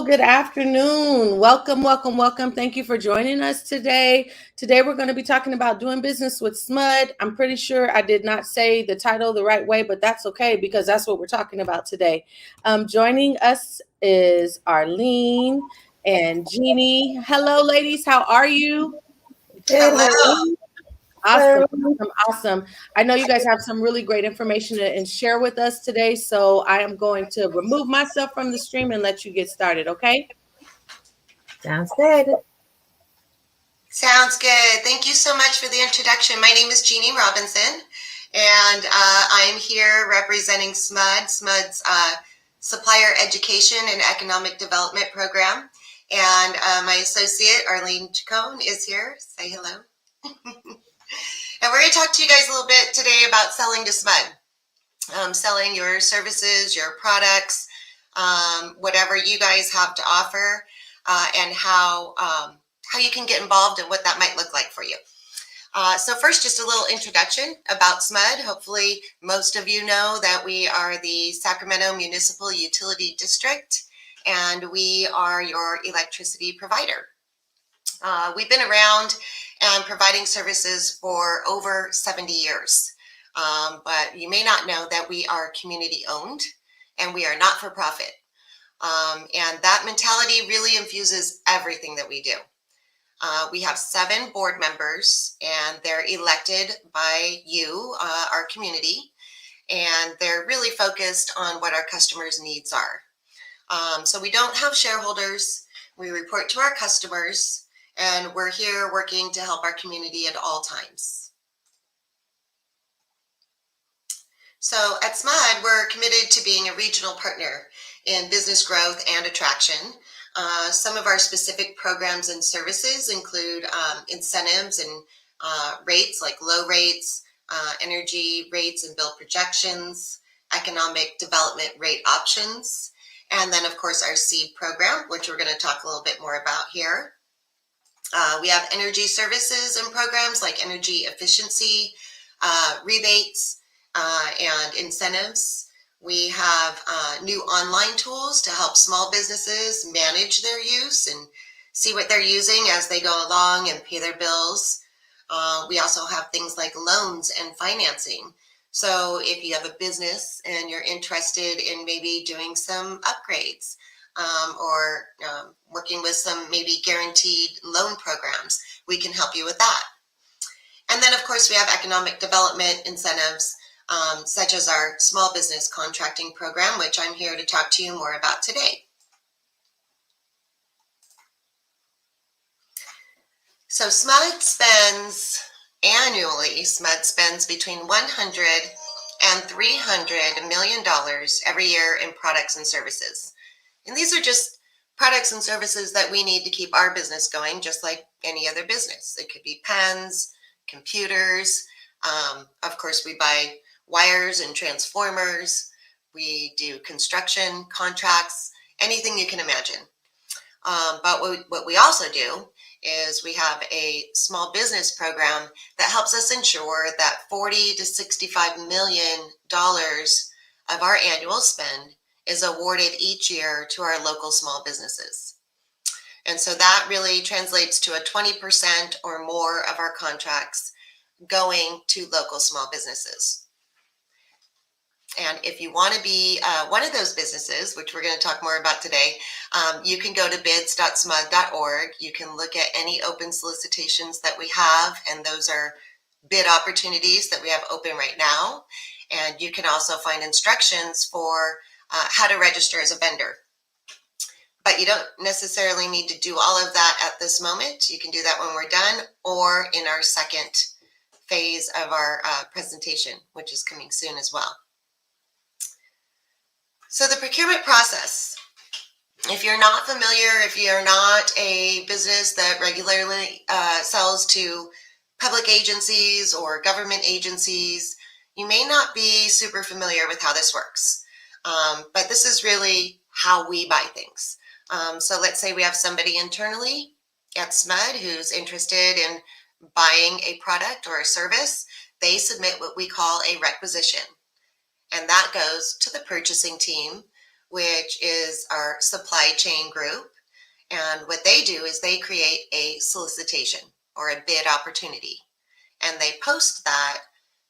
good afternoon. Welcome, welcome, welcome. Thank you for joining us today. Today we're going to be talking about doing business with SMUD. I'm pretty sure I did not say the title the right way, but that's okay because that's what we're talking about today. Joining us is Arlene and Jeannie. Hello, ladies. How are you? Good. Hello. Awesome, awesome, awesome. I know you guys have some really great information and share with us today, so I am going to remove myself from the stream and let you get started, okay? Sounds good. Sounds good. Thank you so much for the introduction. My name is Jeannie Robinson, and I'm here representing SMUD, SMUD's Supplier Education and Economic Development Program. And my associate, Arlene Chacon, is here. Say hello. And we're going to talk to you guys a little bit today about selling to SMUD, selling your services, your products, whatever you guys have to offer, and how you can get involved and what that might look like for you. So first, just a little introduction about SMUD. Hopefully, most of you know that we are the Sacramento Municipal Utility District, and we are your electricity provider. We've been around and providing services for over 70 years. But you may not know that we are community owned and we are not for profit. And that mentality really infuses everything that we do. We have 7 board members, and they're elected by you, our community, and they're really focused on what our customers' needs are. So we don't have shareholders. We report to our customers, and we're here working to help our community at all times. So at SMUD, we're committed to being a regional partner in business growth and attraction. Some of our specific programs and services include incentives and rates like low rates, energy rates and bill projections, economic development rate options, and then of course our SEED program, which we're going to talk a little bit more about here. We have energy services and programs like energy efficiency, rebates, and incentives. We have new online tools to help small businesses manage their use and see what they're using as they go along and pay their bills. We also have things like loans and financing. So if you have a business and you're interested in maybe doing some upgrades or working with some maybe guaranteed loan programs, we can help you with that. And then of course we have economic development incentives, such as our small business contracting program, which I'm here to talk to you more about today. So SMUD spends between $100 and $300 million every year in products and services. And these are just products and services that we need to keep our business going, just like any other business. It could be pens, computers. Of course, we buy wires and transformers. We do construction contracts, anything you can imagine. But what we also do is we have a small business program that helps us ensure that $40 to $65 million of our annual spend is awarded each year to our local small businesses. And so that really translates to a 20% or more of our contracts going to local small businesses. And if you want to be one of those businesses, which we're going to talk more about today, you can go to bids.smud.org. You can look at any open solicitations that we have, and those are bid opportunities that we have open right now. And you can also find instructions for how to register as a vendor. But you don't necessarily need to do all of that at this moment. You can do that when we're done or in our second phase of our presentation, which is coming soon as well. So the procurement process, if you're not familiar, if you're not a business that regularly sells to public agencies or government agencies, you may not be super familiar with how this works. But this is really how we buy things. So let's say we have somebody internally at SMUD who's interested in buying a product or a service. They submit what we call a requisition. And that goes to the purchasing team which is our supply chain group. And what they do is they create a solicitation or a bid opportunity, and they post that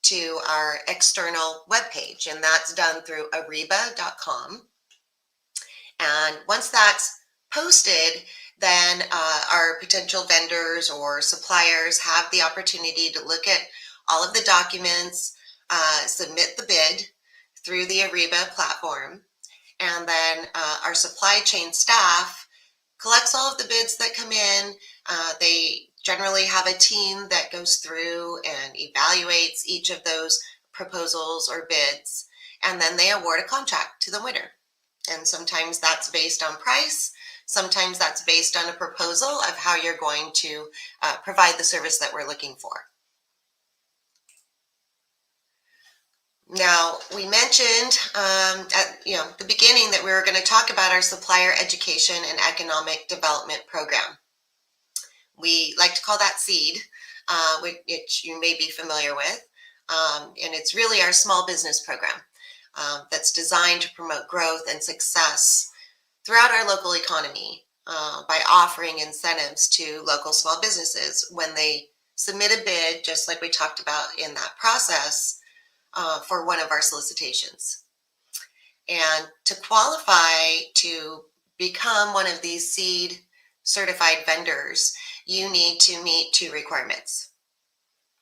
to our external webpage, and that's done through ariba.com. And once that's posted, then our potential vendors or suppliers have the opportunity to look at all of the documents, submit the bid through the Ariba platform, and then our supply chain staff collects all of the bids that come in. They generally have a team that goes through and evaluates each of those proposals or bids, and then they award a contract to the winner. And sometimes that's based on price. Sometimes that's based on a proposal of how you're going to provide the service that we're looking for. Now, we mentioned at the beginning that we were going to talk about our Supplier Education and Economic Development Program. We like to call that SEED, which you may be familiar with, and it's really our small business program that's designed to promote growth and success throughout our local economy by offering incentives to local small businesses when they submit a bid, just like we talked about in that process, for one of our solicitations. And to qualify to become one of these SEED certified vendors, you need to meet two requirements.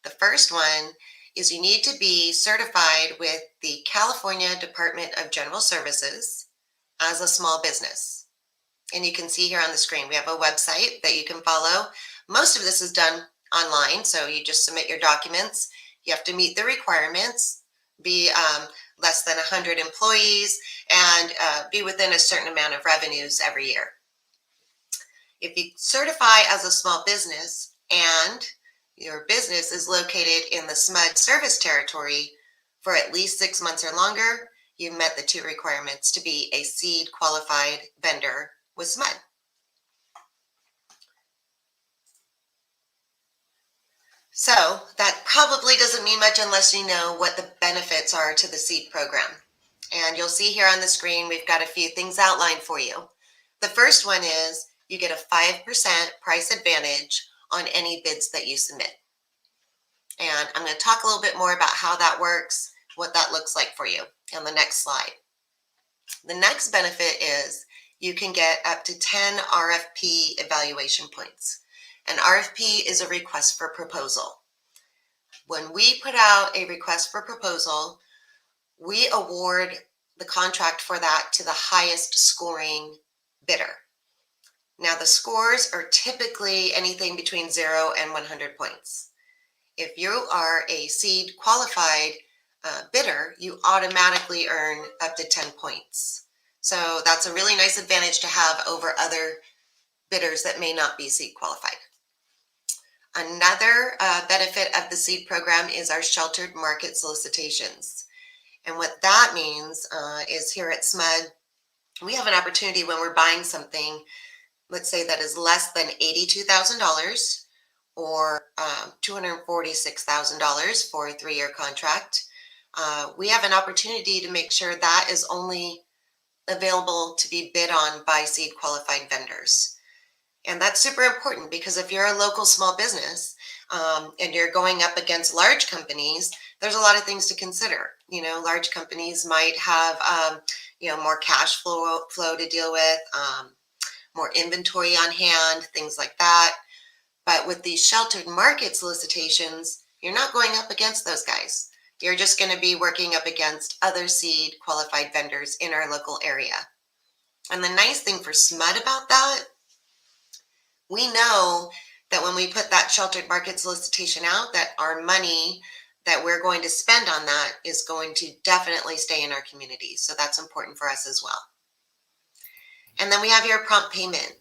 The first one is you need to be certified with the California Department of General Services as a small business. And you can see here on the screen, we have a website that you can follow. Most of this is done online, so you just submit your documents. You have to meet the requirements, be less than 100 employees, and be within a certain amount of revenues every year. If you certify as a small business and your business is located in the SMUD service territory for at least 6 months or longer, you've met the two requirements to be a SEED qualified vendor with SMUD. So that probably doesn't mean much unless you know what the benefits are to the SEED program. And you'll see here on the screen, we've got a few things outlined for you. The first one is you get a 5% price advantage on any bids that you submit. And I'm going to talk a little bit more about how that works, what that looks like for you on the next slide. The next benefit is you can get up to 10 RFP evaluation points. An RFP is a request for proposal. When we put out a request for proposal, we award the contract for that to the highest scoring bidder. Now, the scores are typically anything between 0 and 100 points. If you are a SEED qualified bidder, you automatically earn up to 10 points. So that's a really nice advantage to have over other bidders that may not be SEED qualified. Another benefit of the SEED program is our sheltered market solicitations. And what that means is here at SMUD, we have an opportunity when we're buying something, let's say that is less than $82,000 or $246,000 for a 3-year contract. We have an opportunity to make sure that is only available to be bid on by SEED qualified vendors. And that's super important because if you're a local small business and you're going up against large companies, there's a lot of things to consider. You know, large companies might have, more cash flow to deal with, more inventory on hand, things like that. But with these sheltered market solicitations, you're not going up against those guys. You're just going to be working up against other SEED qualified vendors in our local area. And the nice thing for SMUD about that, we know that when we put that sheltered market solicitation out, that our money that we're going to spend on that is going to definitely stay in our community. So that's important for us as well. And then we have your prompt payment.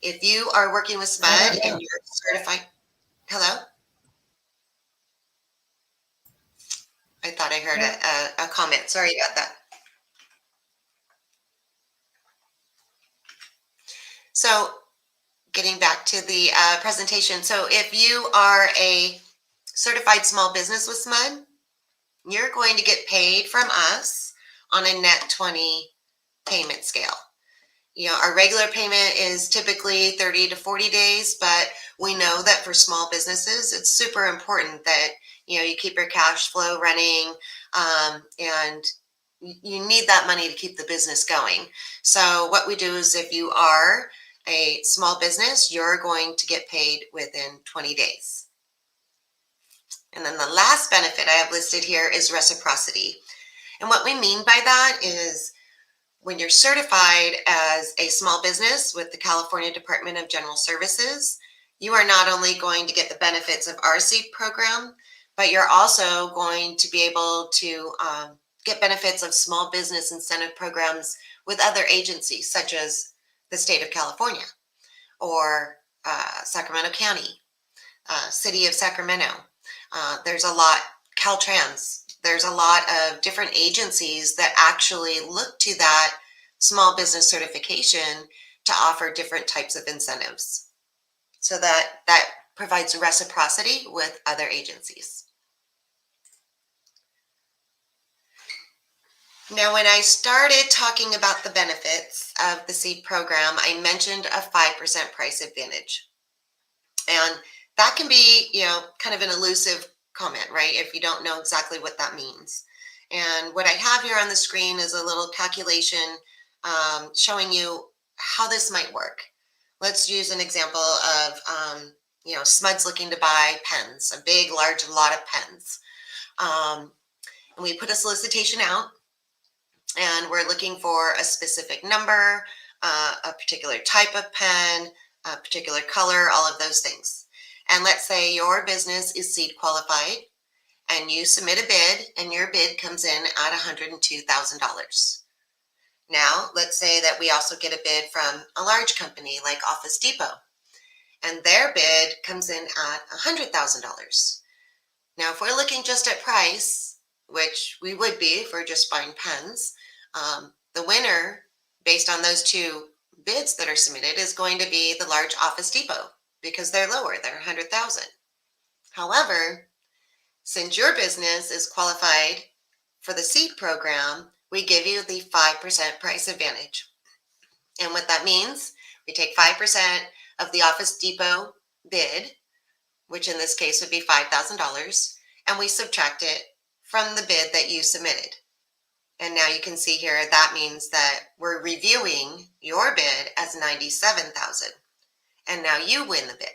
If you are working with SMUD and you're certified, hello? I thought I heard a comment. Sorry about that. So getting back to the presentation. So if you are a certified small business with SMUD, you're going to get paid from us on a net 20 payment scale. Our regular payment is typically 30 to 40 days, but we know that for small businesses, it's super important that, you keep your cash flow running, and you need that money to keep the business going. So what we do is if you are a small business, you're going to get paid within 20 days. And then the last benefit I have listed here is reciprocity. And what we mean by that is when you're certified as a small business with the California Department of General Services, you are not only going to get the benefits of our SEED program, but you're also going to be able to get benefits of small business incentive programs with other agencies, such as the state of California or Sacramento County, City of Sacramento. There's a lot, Caltrans. There's a lot of different agencies that actually look to that small business certification to offer different types of incentives. So that provides reciprocity with other agencies. Now, when I started talking about the benefits of the SEED program, I mentioned a 5% price advantage. And that can be, kind of an elusive comment, right? If you don't know exactly what that means. And what I have here on the screen is a little calculation showing you how this might work. Let's use an example of, SMUD's looking to buy pens, a big, large lot of pens. And we put a solicitation out, and we're looking for a specific number, a particular type of pen, a particular color, all of those things. And let's say your business is SEED qualified and you submit a bid and your bid comes in at $102,000. Now, let's say that we also get a bid from a large company like Office Depot and their bid comes in at $100,000. Now, if we're looking just at price, which we would be if we're just buying pens, the winner based on those two bids that are submitted is going to be the large Office Depot, because they're lower, they're $100,000. However, since your business is qualified for the SEED program, we give you the 5% price advantage. And what that means, we take 5% of the Office Depot bid, which in this case would be $5,000, and we subtract it from the bid that you submitted. And now you can see here, that means that we're reviewing your bid as $97,000. And now you win the bid,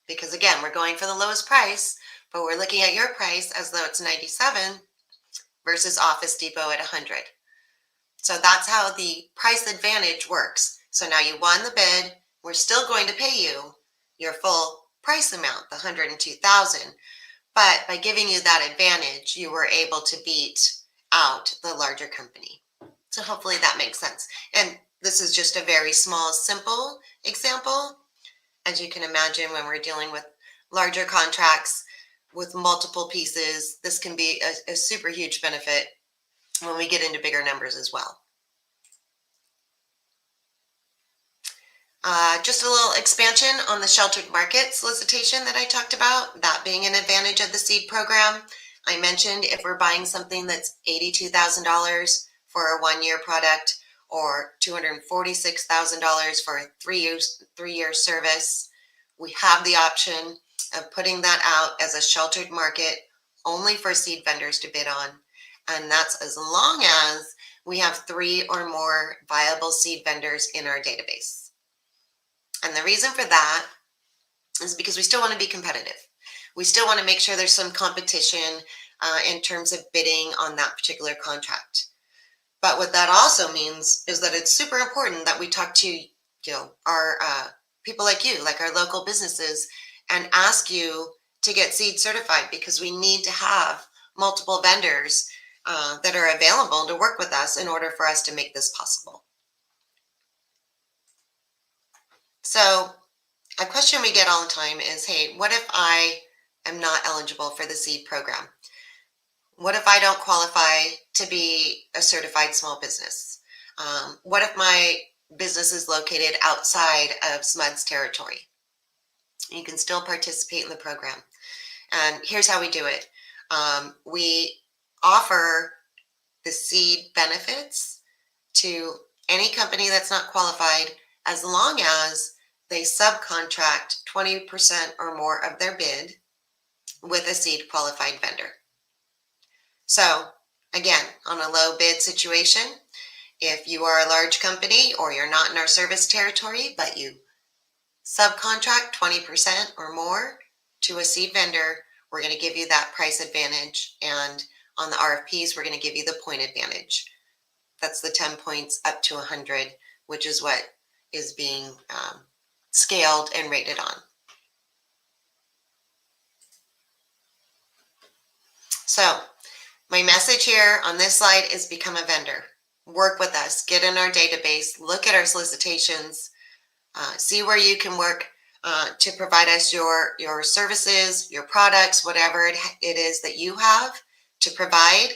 because again, we're going for the lowest price, but we're looking at your price as though it's 97 versus Office Depot at 100. So that's how the price advantage works. So now you won the bid, we're still going to pay you your full price amount, the $102,000. But by giving you that advantage, you were able to beat out the larger company. So hopefully that makes sense. And this is just a very small, simple example. As you can imagine, when we're dealing with larger contracts with multiple pieces, this can be a super huge benefit when we get into bigger numbers as well. Just a little expansion on the sheltered market solicitation that I talked about, that being an advantage of the SEED program. I mentioned if we're buying something that's $82,000 for a one-year product, or $246,000 for a three-year service, we have the option of putting that out as a sheltered market only for SEED vendors to bid on. And that's as long as we have 3 or more viable SEED vendors in our database. And the reason for that is because we still want to be competitive. We still want to make sure there's some competition in terms of bidding on that particular contract. But what that also means is that it's super important that we talk to our people like you, like our local businesses, and ask you to get SEED certified, because we need to have multiple vendors that are available to work with us in order for us to make this possible. So a question we get all the time is, hey, what if I am not eligible for the SEED program? What if I don't qualify to be a certified small business? What if my business is located outside of SMUD's territory? You can still participate in the program. And here's how we do it. We offer the SEED benefits to any company that's not qualified as long as they subcontract 20% or more of their bid with a SEED qualified vendor. So again, on a low bid situation, if you are a large company or you're not in our service territory, but you subcontract 20% or more to a SEED vendor, we're going to give you that price advantage. And on the RFPs, we're going to give you the point advantage. That's the 10 points up to 100, which is what is being scaled and rated on. So my message here on this slide is become a vendor. Work with us, get in our database, look at our solicitations, see where you can work to provide us your services, your products, whatever it is that you have to provide.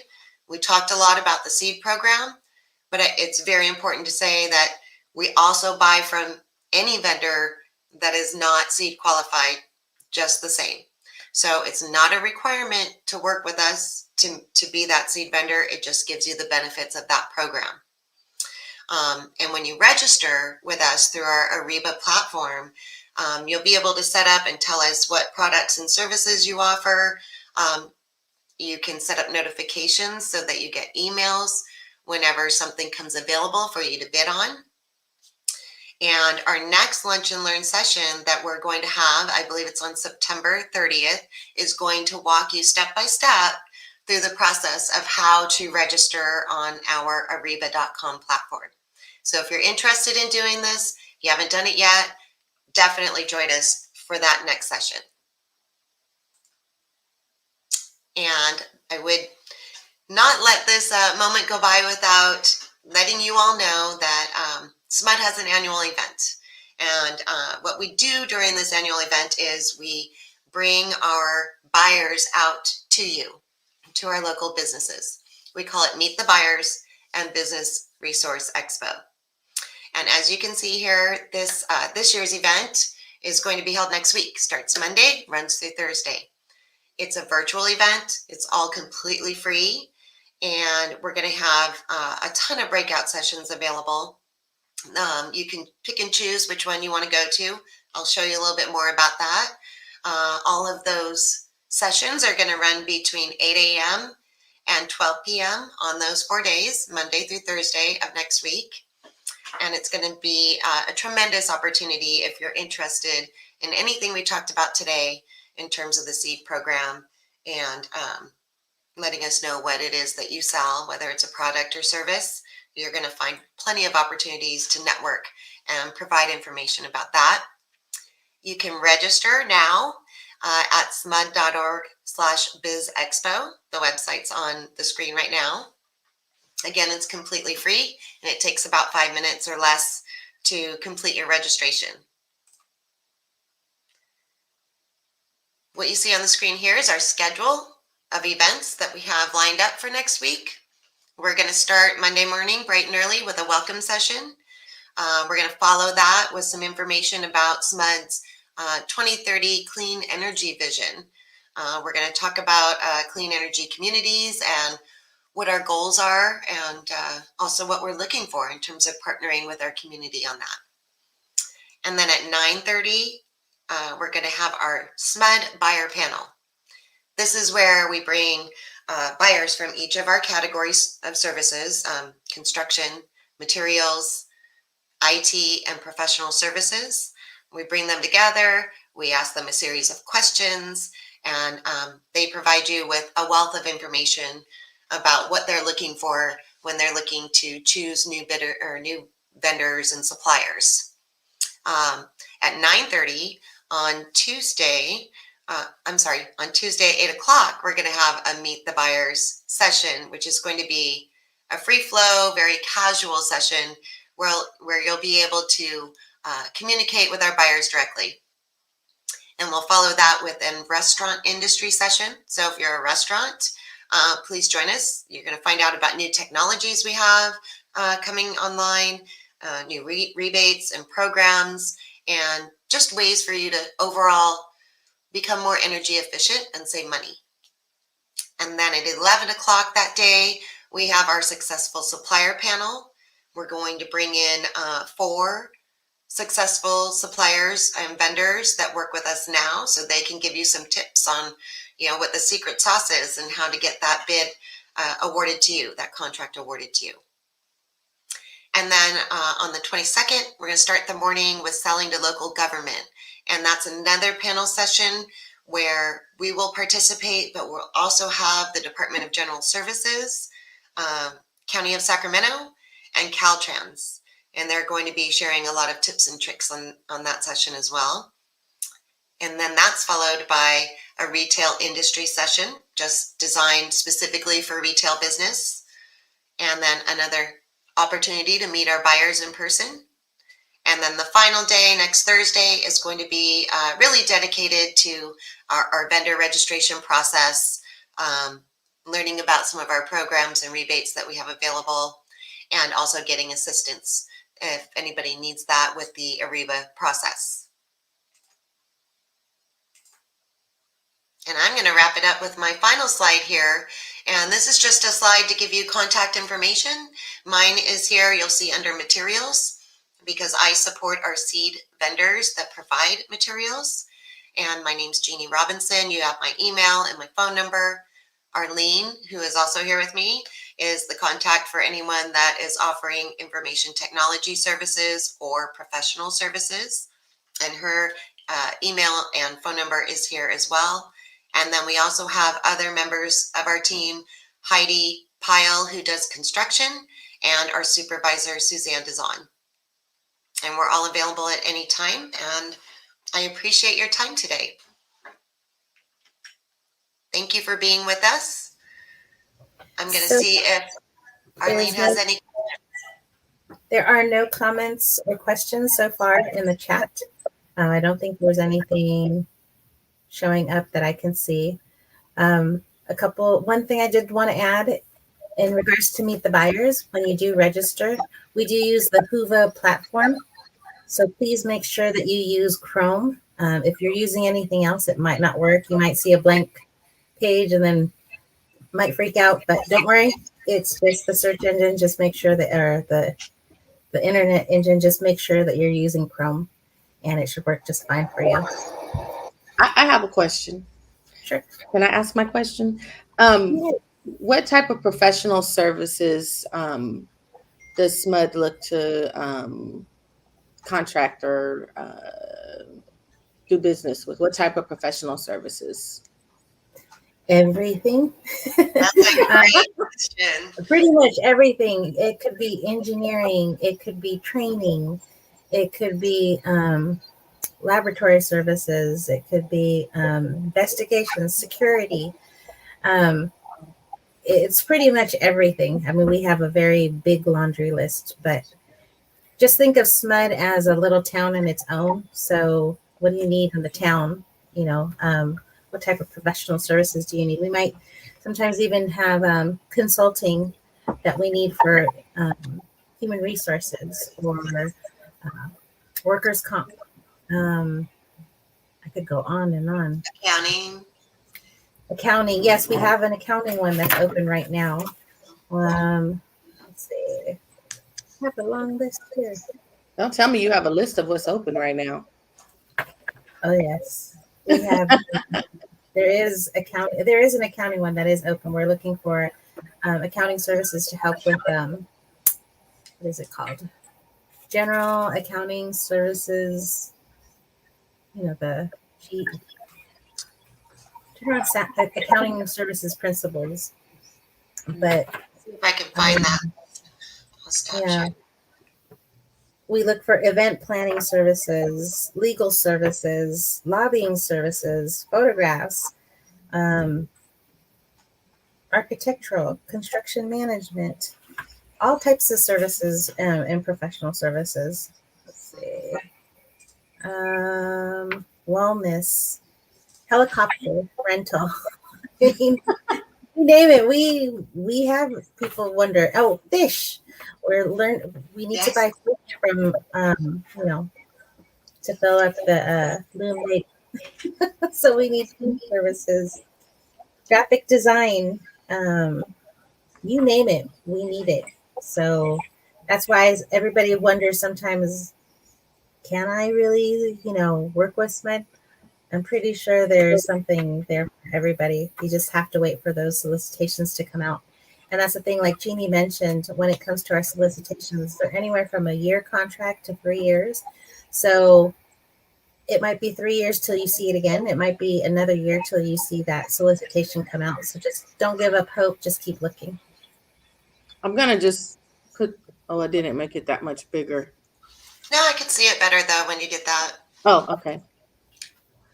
We talked a lot about the SEED program, but it's very important to say that we also buy from any vendor that is not SEED qualified just the same. So it's not a requirement to work with us to be that SEED vendor. It just gives you the benefits of that program. And when you register with us through our Ariba platform, you'll be able to set up and tell us what products and services you offer. You can set up notifications so that you get emails whenever something comes available for you to bid on. And our next Lunch and Learn session that we're going to have, I believe it's on September 30th, is going to walk you step by step through the process of how to register on our Ariba.com platform. So if you're interested in doing this, you haven't done it yet, definitely join us for that next session. And I would not let this moment go by without letting you all know that SMUD has an annual event. And what we do during this annual event is we bring our buyers out to you, to our local businesses. We call it Meet the Buyers and Business Resource Expo. And as you can see here, this year's event is going to be held next week. Starts Monday, runs through Thursday. It's a virtual event. It's all completely free. And we're going to have a ton of breakout sessions available. You can pick and choose which one you want to go to. I'll show you a little bit more about that. All of those sessions are going to run between 8 a.m. and 12 p.m. on those 4 days, Monday through Thursday of next week. And it's going to be a tremendous opportunity if you're interested in anything we talked about today in terms of the SEED program and letting us know what it is that you sell, whether it's a product or service. You're going to find plenty of opportunities to network and provide information about that. You can register now at smud.org/Biz Expo. The website's on the screen right now. Again, it's completely free, and it takes about 5 minutes or less to complete your registration. What you see on the screen here is our schedule of events that we have lined up for next week. We're going to start Monday morning bright and early with a welcome session. We're going to follow that with some information about SMUD's 2030 clean energy vision. We're going to talk about clean energy communities and what our goals are, and also what we're looking for in terms of partnering with our community on that. And then at 9:30, we're going to have our SMUD buyer panel. This is where we bring buyers from each of our categories of services, construction, materials, IT, and professional services. We bring them together, we ask them a series of questions, and they provide you with a wealth of information about what they're looking for when they're looking to choose new vendors and suppliers. At 9:30 on Tuesday, on Tuesday at 8 o'clock, we're going to have a Meet the Buyers session, which is going to be a free flow, very casual session where you'll be able to communicate with our buyers directly. And we'll follow that with a restaurant industry session. So if you're a restaurant, please join us. You're going to find out about new technologies we have coming online, new rebates and programs, and just ways for you to overall become more energy efficient and save money. And then at 11 o'clock that day, we have our successful supplier panel. We're going to bring in 4 successful suppliers and vendors that work with us now, so they can give you some tips on, what the secret sauce is and how to get that bid awarded to you, that contract awarded to you. And then on the 22nd, we're going to start the morning with selling to local government. And that's another panel session where we will participate, but we'll also have the Department of General Services, County of Sacramento, and Caltrans. And they're going to be sharing a lot of tips and tricks on that session as well. And then that's followed by a retail industry session, just designed specifically for retail business. And then another opportunity to meet our buyers in person. And then the final day, next Thursday, is going to be really dedicated to our vendor registration process, learning about some of our programs and rebates that we have available, and also getting assistance if anybody needs that with the Ariba process. And I'm going to wrap it up with my final slide here. And this is just a slide to give you contact information. Mine is here, you'll see under materials, because I support our seed vendors that provide materials. And my name's Jeannie Robinson. You have my email and my phone number. Arlene, who is also here with me, is the contact for anyone that is offering information technology services or professional services. And her email and phone number is here as well. And then we also have other members of our team, Heidi Pyle, who does construction, and our supervisor, Suzanne Dazan. And we're all available at any time, and I appreciate your time today. Thank you for being with us. I'm going to see if Arlene has any. There are no comments or questions so far in the chat. I don't think there's anything showing up that I can see. One thing I did want to add in regards to meet the buyers, when you do register, we do use the Hoover platform. So please make sure that you use Chrome. If you're using anything else, it might not work. You might see a blank page and then might freak out, but don't worry. It's just the search engine. Just make sure that, or the internet engine, just make sure that you're using Chrome, and it should work just fine for you. I have a question. Sure. Can I ask my question? What type of professional services does SMUD look to contract or do business with? What type of professional services? Everything. That's a great question. Pretty much everything. It could be engineering. It could be training. It could be laboratory services. It could be investigation, security. It's pretty much everything. I mean, we have a very big laundry list, but just think of SMUD as a little town in its own. So what do you need in the town? What type of professional services do you need? We might sometimes even have consulting that we need for human resources or workers' comp. I could go on and on. Accounting. Yes, we have an accounting one that's open right now. Let's see. I have a long list here. Don't tell me you have a list of what's open right now. Oh yes, we have. There is an accounting one that is open. We're looking for accounting services to help with what is it called? General accounting services. The general accounting services principles. But if I can find that. Yeah. We look for event planning services, legal services, lobbying services, photographs, architectural, construction management, all types of services and professional services. Let's see. Wellness, helicopter rental. I mean, you name it. We have people wonder, fish. We need to buy fish from to fill up the Loon Lake. So we need food services, graphic design, you name it, we need it. So That's why everybody wonders sometimes, can I really, work with SMUD? I'm pretty sure there's something there for everybody. You just have to wait for those solicitations to come out. And that's the thing, like Jeannie mentioned, when it comes to our solicitations, they're anywhere from a year contract to 3 years. So it might be 3 years till you see it again. It might be another year till you see that solicitation come out. So just don't give up hope. Just keep looking. I'm going to just put, oh, I didn't make it that much bigger. No, I can see it better though when you get that. Oh, okay.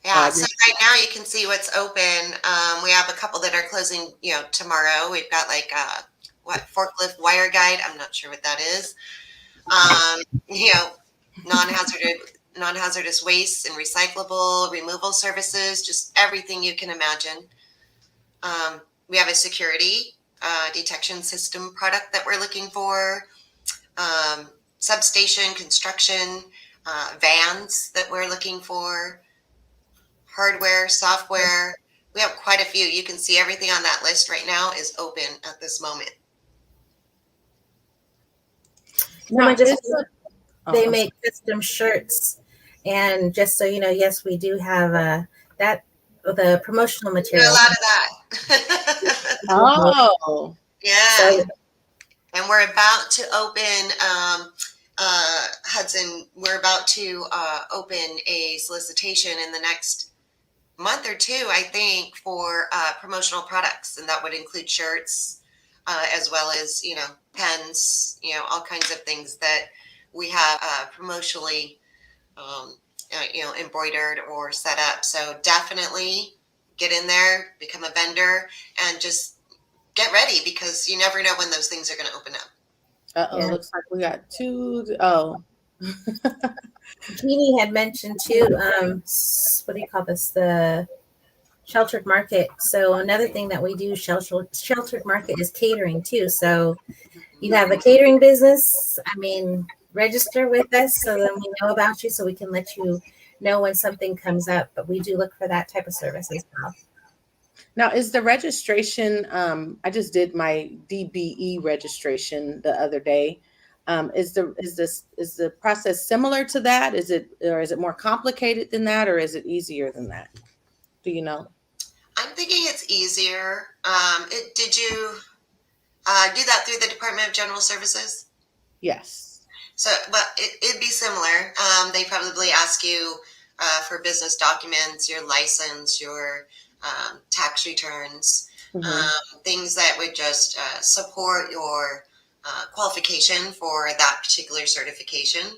Yeah, so right now you can see what's open. We have a couple that are closing, tomorrow. We've got like forklift wire guide. I'm not sure what that is. Non-hazardous waste and recyclable removal services, just everything you can imagine. We have a security detection system product that we're looking for. Substation construction, vans that we're looking for. Hardware, software. We have quite a few. You can see everything on that list right now is open at this moment. They make custom shirts. And just so you know, yes, we do have the promotional material. A lot of that. Oh. Yeah. So, and we're about to open, Hudson, we're about to open a solicitation in the next month or two, I think, for promotional products, and that would include shirts, as well as pens, all kinds of things that we have promotionally, embroidered or set up. So definitely get in there, become a vendor, and just get ready because you never know when those things are going to open up. Looks like we got two. Oh. Jeannie had mentioned too, what do you call this? The sheltered market. So another thing that we do sheltered market is catering too. So you have a catering business, register with us so then we know about you so we can let you know when something comes up. But we do look for that type of service as well. Now, is the registration, I just did my DBE registration the other day. Is the process similar to that? Is it more complicated than that, or is it easier than that? Do you know? I'm thinking it's easier. Did you do that through the Department of General Services? Yes. So, well, it'd be similar. They probably ask you for business documents, your license, your tax returns, things that would just support your qualification for that particular certification.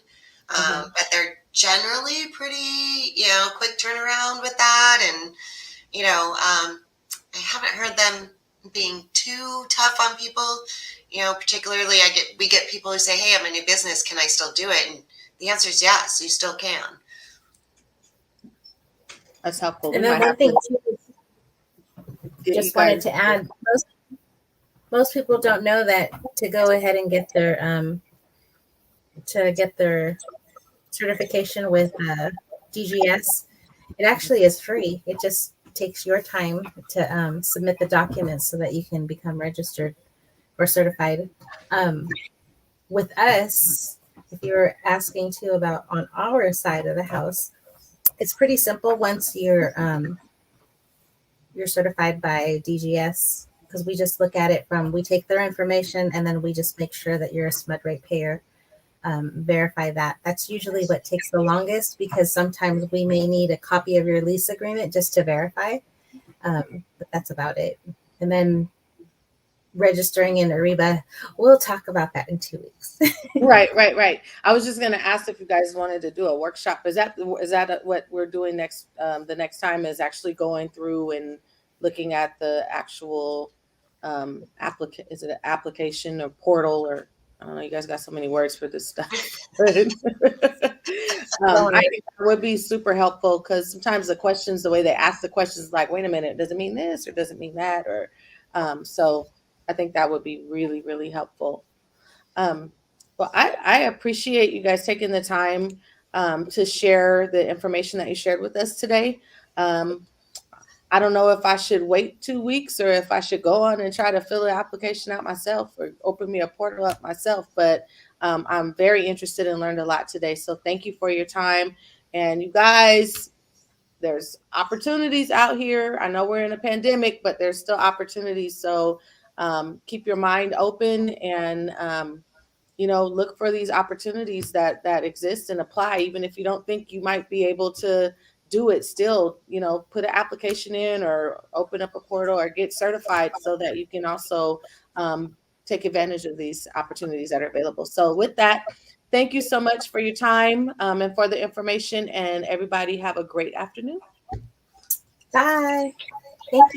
But they're generally pretty, quick turnaround with that. And, I haven't heard them being too tough on people. Particularly we get people who say, hey, I'm a new business. Can I still do it? And the answer is yes, you still can. That's helpful. And then one thing too, just wanted to add, most people don't know that to go ahead and get their certification with DGS, it actually is free. It just takes your time to submit the documents so that you can become registered or certified. With us, if you're asking too about on our side of the house, it's pretty simple once you're certified by DGS, because we just look at it we take their information and then we just make sure that you're a SMUD rate payer. Verify that. That's usually what takes the longest, because sometimes we may need a copy of your lease agreement just to verify. But that's about it. And then registering in Ariba, we'll talk about that in 2 weeks. Right. I was just going to ask if you guys wanted to do a workshop. Is that what we're doing next? The next time is actually going through and looking at the actual is it an application or portal, or I don't know, you guys got so many words for this stuff. I think that would be super helpful, because sometimes the way they ask the questions, like, wait a minute, does it mean this or does it mean that? Or so I think that would be really, really helpful. Well, I appreciate you guys taking the time to share the information that you shared with us today. I don't know if I should wait 2 weeks or if I should go on and try to fill the application out myself or open me a portal up myself. But I'm very interested and learned a lot today. So thank you for your time. And you guys, there's opportunities out here. I know we're in a pandemic, but there's still opportunities. So keep your mind open and look for these opportunities that exist and apply. Even if you don't think you might be able to do it, still, put an application in or open up a portal or get certified so that you can also take advantage of these opportunities that are available. So with that, thank you so much for your time and for the information, and everybody have a great afternoon. Bye. Thank you.